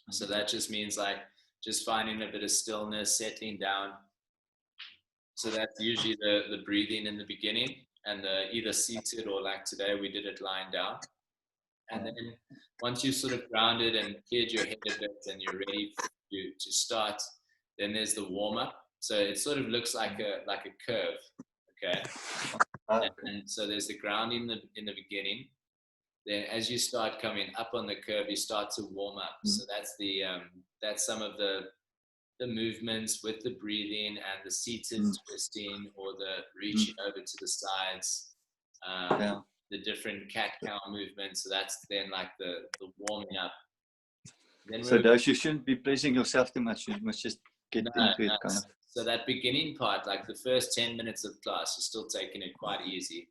So that just means like just finding a bit of stillness, settling down. So that's usually the breathing in the beginning, and either seated or like today we did it lying down. And then once you've sort of grounded and cleared your head a bit and you're ready to start, then there's the warm up. So it sort of looks like a curve, okay? And so there's the grounding in the beginning. Then as you start coming up on the curve, you start to warm up. So that's some of the movements with the breathing and the seated twisting or the reaching over to the sides. The different cat-cow movements. So that's then like the warming up. Then so those you shouldn't be pressing yourself too much. You must just get into it kind of. So that beginning part, like the first 10 minutes of class, you're still taking it quite easy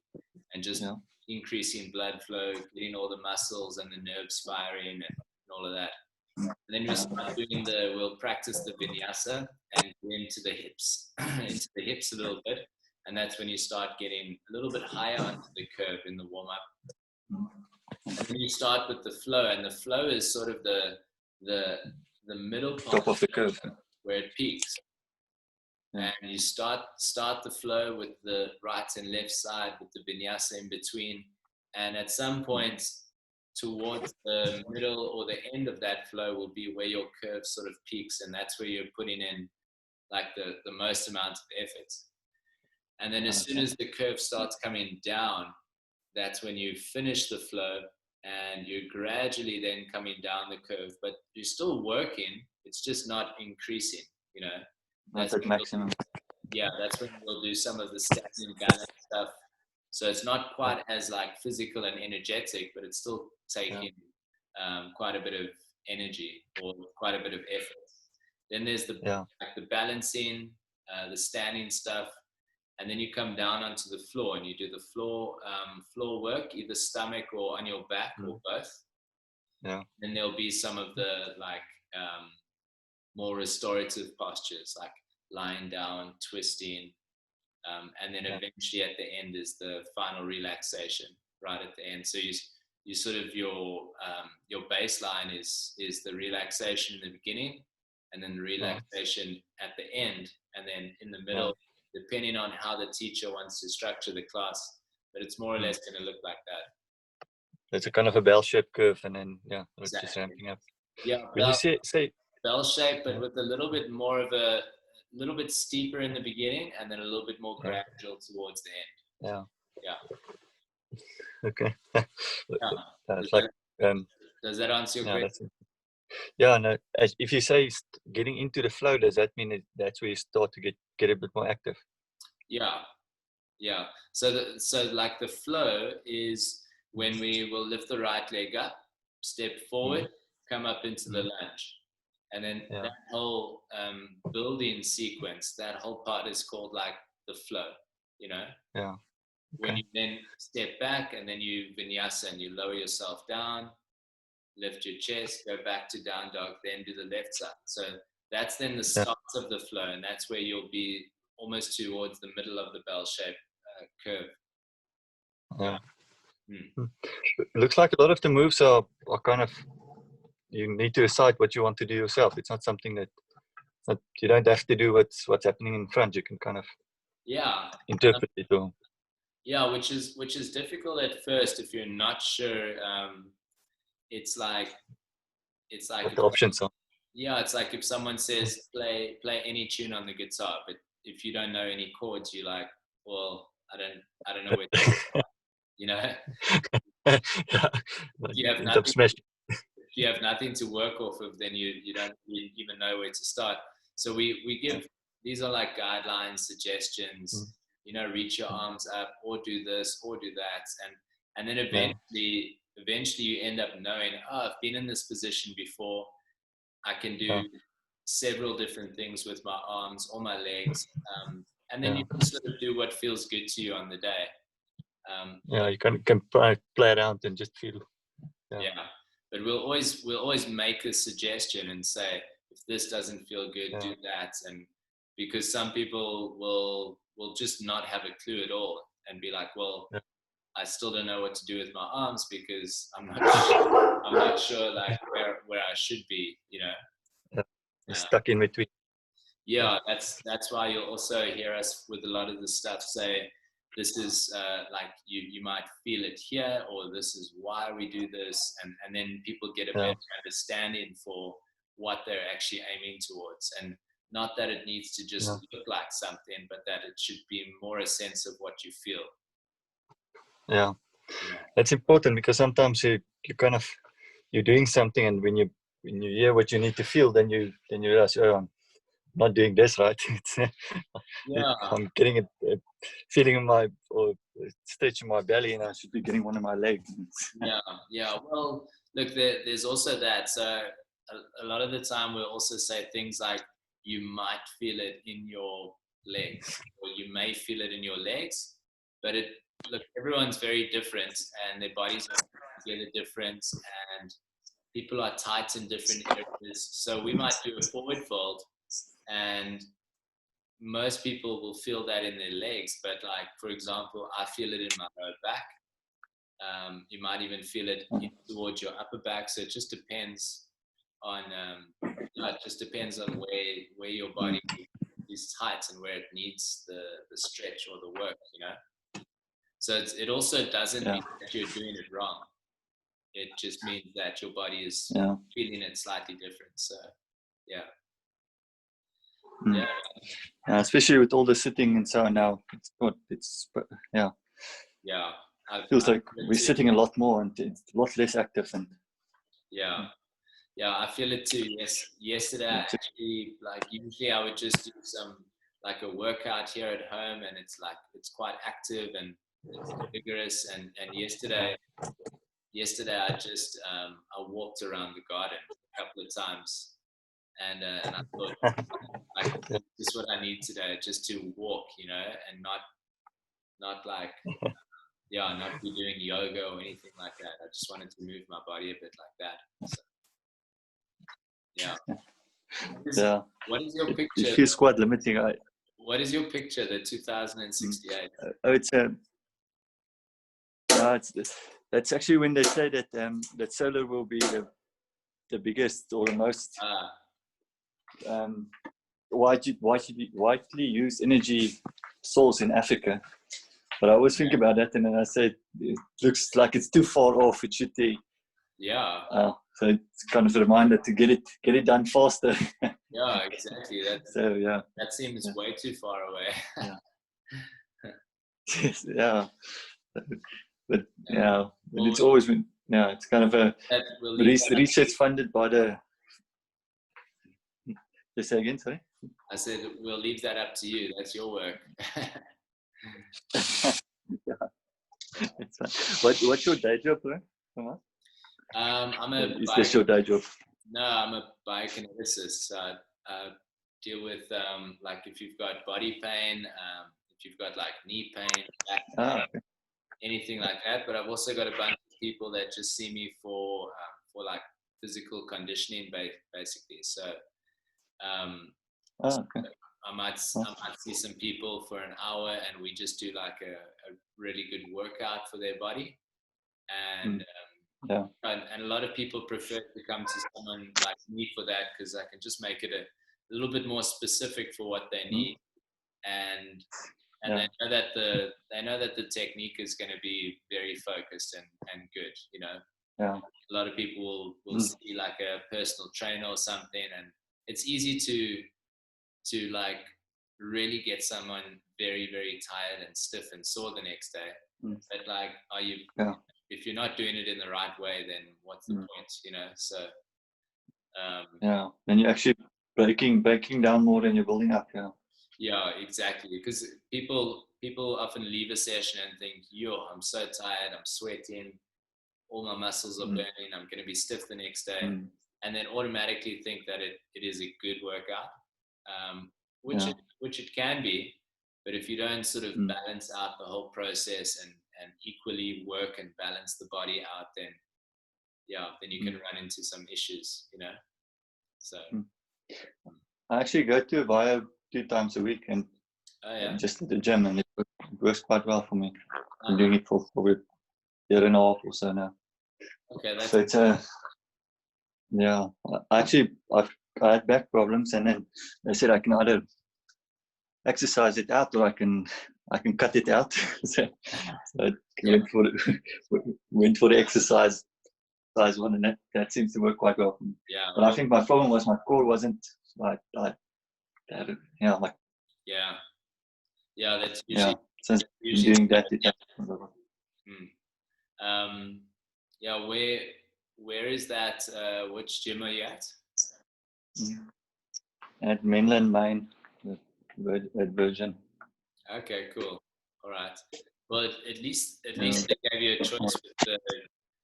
and just increasing blood flow, getting all the muscles and the nerves firing and all of that. And then we start doing we'll practice the vinyasa and get into the hips, a little bit. And that's when you start getting a little bit higher onto the curve in the warm up. And then you start with the flow, and the flow is sort of the middle part Top of the curve where it peaks. And you start the flow with the right and left side with the vinyasa in between. And at some point towards the middle or the end of that flow will be where your curve sort of peaks, and that's where you're putting in like the most amount of effort. And then as soon as the curve starts coming down, that's when you finish the flow and you're gradually then coming down the curve, but you're still working. It's just not increasing, you know. That's at maximum. That's when we'll do some of the standing balance stuff. So it's not quite as like physical and energetic, but it's still taking quite a bit of energy or quite a bit of effort. Then there's the balancing, the standing stuff, and then you come down onto the floor and you do the floor work, either stomach or on your back or both. Yeah. Then there'll be some of the like more restorative postures, like lying down, twisting, and then eventually at the end is the final relaxation right at the end. So you sort of your baseline is the relaxation in the beginning, and then the relaxation at the end, and then in the middle, depending on how the teacher wants to structure the class, but it's more or less going to look like that. It's a kind of a bell-shaped curve, and then it's Exactly. just ramping up. Yeah, Will you say bell shape, but with a little bit more of a little bit steeper in the beginning, and then a little bit more gradual towards the end. Okay. It's Does like does that answer your question? No. If you say getting into the flow, does that mean that's where you start to get a bit more active? Yeah. So like the flow is when we will lift the right leg up, step forward, come up into the lunge. And then that whole building sequence, that whole part is called like the flow, you know? Yeah. Okay. When you then step back and then you vinyasa and you lower yourself down, lift your chest, go back to down dog, then do the left side. So that's then the start of the flow, and that's where you'll be almost towards the middle of the bell-shaped curve. Yeah. It looks like a lot of the moves are kind of, you need to decide what you want to do yourself. It's not something that you don't have to do what's happening in front. You can kind of interpret it or which is difficult at first if you're not sure. It's like what the options are. It's like if someone says play any tune on the guitar, but if you don't know any chords, you're like, well, I don't know where to start, you know. You have nothing to work off of, then you don't even know where to start. So we give, these are like guidelines, suggestions, you know, reach your arms up or do this or do that. And then eventually you end up knowing, I've been in this position before. I can do several different things with my arms or my legs. And then you can sort of do what feels good to you on the day. You can play around and just feel. But we'll always make a suggestion and say, if this doesn't feel good, do that. And because some people will just not have a clue at all and be like, well, I still don't know what to do with my arms because I'm not sure like where I should be, you know. You're stuck in between. Yeah, that's why you'll also hear us with a lot of the stuff say, this is like you might feel it here, or this is why we do this, and then people get a better understanding for what they're actually aiming towards, and not that it needs to just look like something, but that it should be more a sense of what you feel. Yeah, that's important, because sometimes you kind of, you're doing something, and when you hear what you need to feel, then you realize, oh, I'm not doing this right. I'm getting it, feeling in my, or stretching my belly, and I should be getting one of my legs. Yeah. Well, look, there's also that. So a lot of the time we'll also say things like, you might feel it in your legs, or you may feel it in your legs, but look, everyone's very different, and their bodies are together different, and people are tight in different areas. So we might do a forward fold, and most people will feel that in their legs, but like, for example, I feel it in my lower back. You might even feel it towards your upper back. So it just depends on it just depends on where your body is tight and where it needs the stretch or the work, you know. So it also doesn't mean that you're doing it wrong. It just means that your body is feeling it slightly different. So yeah, especially with all the sitting and so on now, feels like we're sitting a lot more, and it's a lot less active. And I feel it too. Yes, yesterday actually, like usually I would just do some like a workout here at home, and it's quite active and it's vigorous. And yesterday I just I walked around the garden a couple of times, and I thought, like, this is what I need today, just to walk, you know, and not like not be doing yoga or anything like that. I just wanted to move my body a bit like that. So, What is your picture? It feels quite limiting. What is your picture, the 2068? That's actually when they say that that solar will be the biggest or the most widely used energy source in Africa. But I always think about that, and then I say it looks like it's too far off. It should be. So it's kind of a reminder to get it done faster. Yeah, exactly. That seems way too far away. But it's always been. It's kind of a research funded by the. Just say again, sorry. I said we'll leave that up to you. That's your work. What's your day job, bro? Is this your day job? No, I'm a biokineticist. So I deal with like if you've got body pain, if you've got like knee pain, back pain, anything like that. But I've also got a bunch of people that just see me for like physical conditioning, basically. So I might see some people for an hour, and we just do like a really good workout for their body, and and a lot of people prefer to come to someone like me for that, because I can just make it a little bit more specific for what they need, and they know that the technique is going to be very focused and good, you know. A lot of people will see like a personal trainer or something, and it's easy to like really get someone very, very tired and stiff and sore the next day. But like, if you're not doing it in the right way, then what's the point, you know? So then you're actually breaking down more than you're building up. Yeah, exactly. Because people often leave a session and think, yo, I'm so tired, I'm sweating, all my muscles are burning, I'm going to be stiff the next day, and then automatically think that it is a good workout, which it can be. But if you don't sort of balance out the whole process and equally work and balance the body out, then you can run into some issues, you know. So I actually go to bio 2 times a week, and Oh yeah. just at the gym, and it works quite well for me. I'm Uh-huh. doing it for probably a year and a half or so now. Okay, that's So it's yeah. I had back problems, and then they said I can either exercise it out or I can cut it out. so I went for the exercise one, and that seems to work quite well for me. yeah. But I think my problem was my core wasn't like yeah, like yeah. That's usually yeah. Since usually doing that, yeah. Where is that? Which gym are you at? at mainland mine, at Virgin. Okay, cool. All right. Well, at least they gave you a choice with the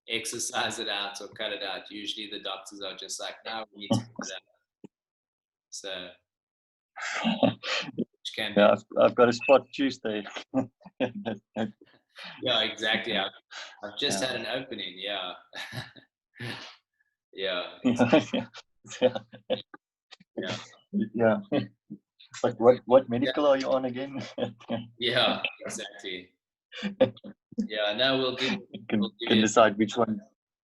exercise it out or cut it out. Usually the doctors are just like, no, we need to cut it out. So, which can be. Yeah, I've got a spot Tuesday. Yeah, exactly. I've just had an opening. Yeah. yeah. Exactly. yeah. Yeah. It's like, what medical are you on again? Yeah, exactly. Yeah, no, we'll give can you decide which one.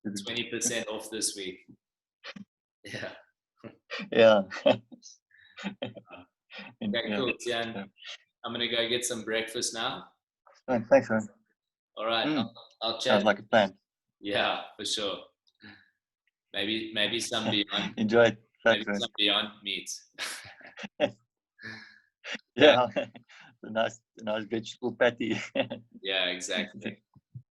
20% off this week. Yeah. Yeah. Okay, cool. Tian, I'm gonna go get some breakfast now. Thanks, man. All right, I'll chat. Sounds like a plan. Yeah, for sure. Maybe some beyond. Enjoy it. Maybe Thanks, man. some beyond meat. Yeah. a nice vegetable patty. Yeah, exactly.